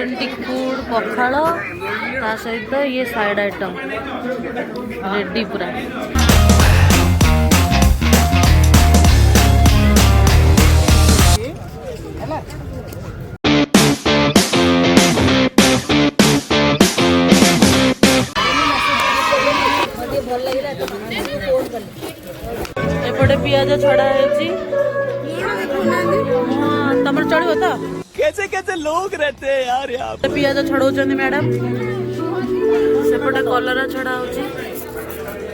Authentic food पखाल ता सहित ये साइड आइटम रेडी पूरा। एपटे पियाज छड़ा है तमर चढ़ो तो कैसे कैसे लोग रहते हैं यार यहाँ पे। पियाज छड़ाउछन मैडम सेपटे कलरा छड़ा होची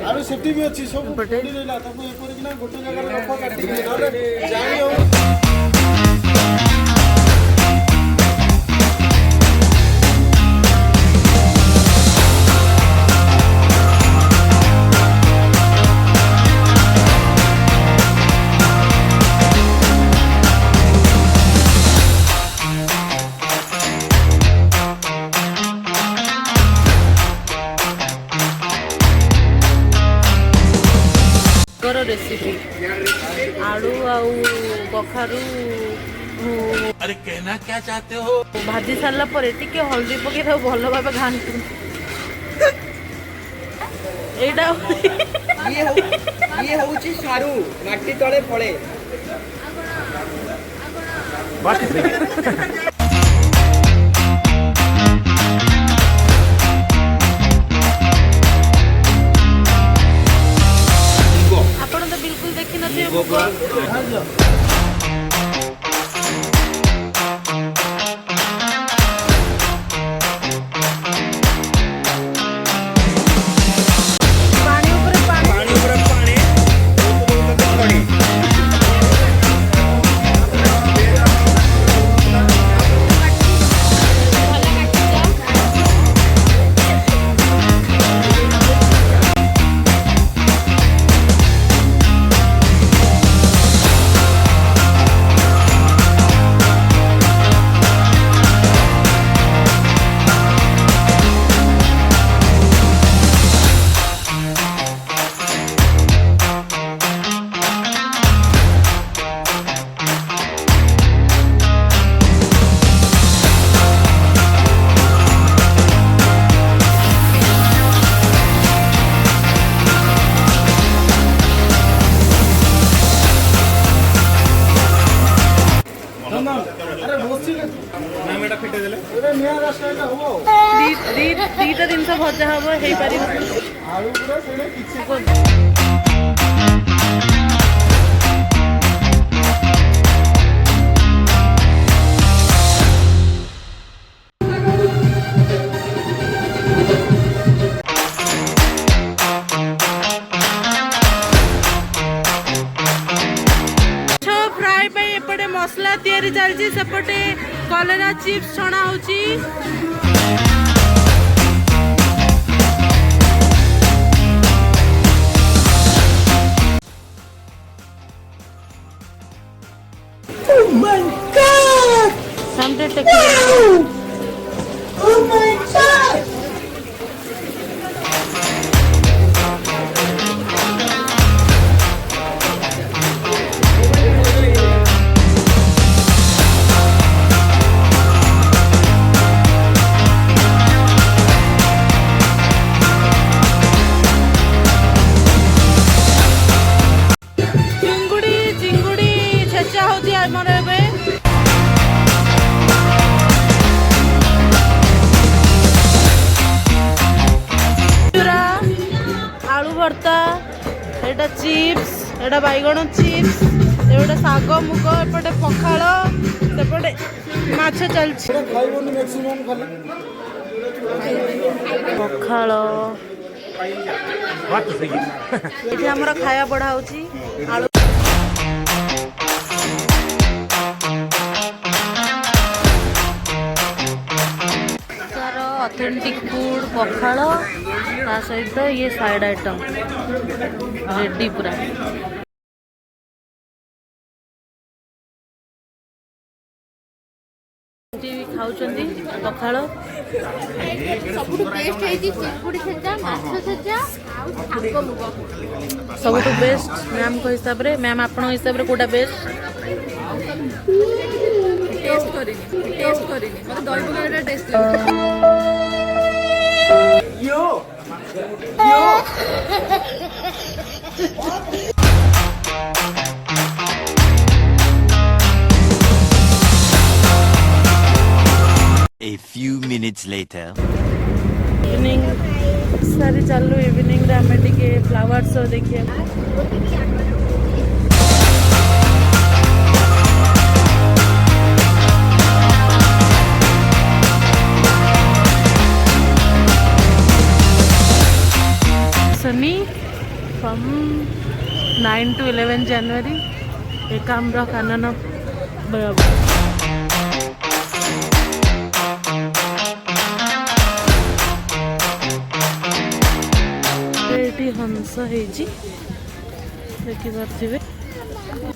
आरो सेफ्टी भी अच्छी सब पड़ी रहला ताको एपर कि ना गोटे जगह रफा काटी दे जाई हो। रेसिपी आलू आउ कखारू अरे कहना क्या चाहते हो। भाजी सारा पर टिके हल्दी पकई था भल भाव घाटू ये होउची सारू माटी तळे फळे। ଆପଣ ତ ବିଲକୁଲ ଦେଖି ନଥିବେ ଭୋଗ। दीटा जिनस भजा हम हो पार। मसला तैयारी चलती सेपटे कलरा चिप्स छणा होची। Oh my God! Something technical. Oh my God! आलू भर्ता एटा चिप्स एटा बैगण चिप्स एटा साग मुग एपटे पखाल सेपटे माछ चलछि पखाल ये हमर खाया बढ़ा होछि आलू ऑथेंटिक फूड पखाल ता सहित ये साइड आइटम रेडी पूरा। खाऊचंदी पखाल सब बेस्ट मैम को हिसाब रे मैम आपण हिसाब रे कोटा बेस्ट टेस्ट करिनी मते दही पकौड़ा टेस्ट लागे यो A few minutes later. Evening सारी चलू इवनिंग रे हमें टिके फ्लावर शो देखिए सनी from 9 to 11 January Ekamra Kanan बराबर हंस देखिपे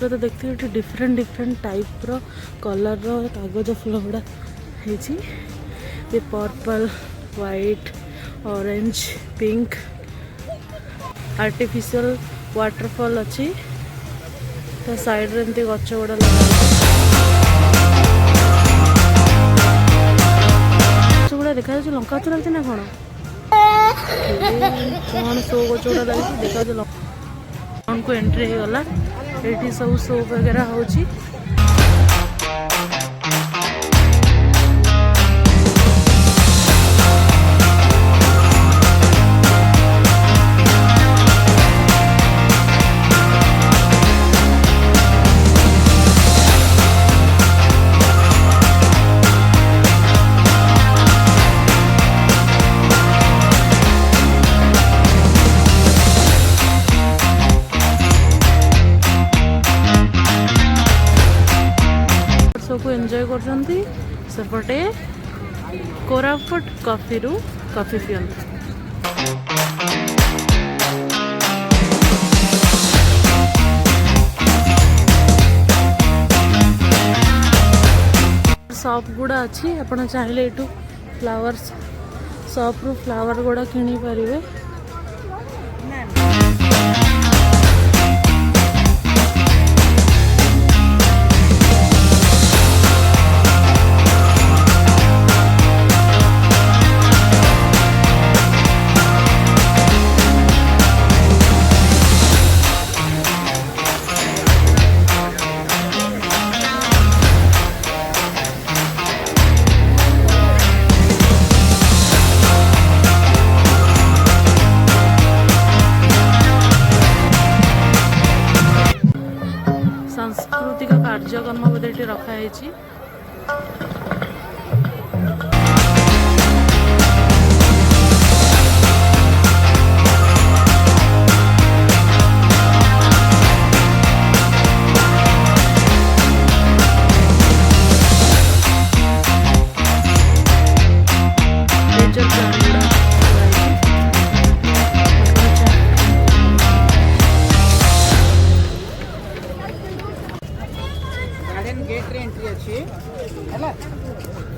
तो देखते डिफरेंट डिफरेंट टाइप रो कलर रो कागज फूल गुड़ा ये purple white orange pink artificial waterfall अच्छी तो साइड रे एमती गछ गुड़ा लगा देखा लंका गछ लगे ना कौन कौन शो गच गुड़ा लगी देखा को एंट्री हो गला ये सब शो वगैरह होची को एंजॉय करछंती सेपटे कोरापुट कॉफी रु कॉफी पियंती शॉप गुड़ा अच्छी आपण चाहिए एटू फ्लावर्स शॉप रु फ्लावर गुड़ा किनी परिवे सांस्कृतिक कार्यक्रम बोधे ये रखाई गेट रे एंट्री अच्छी है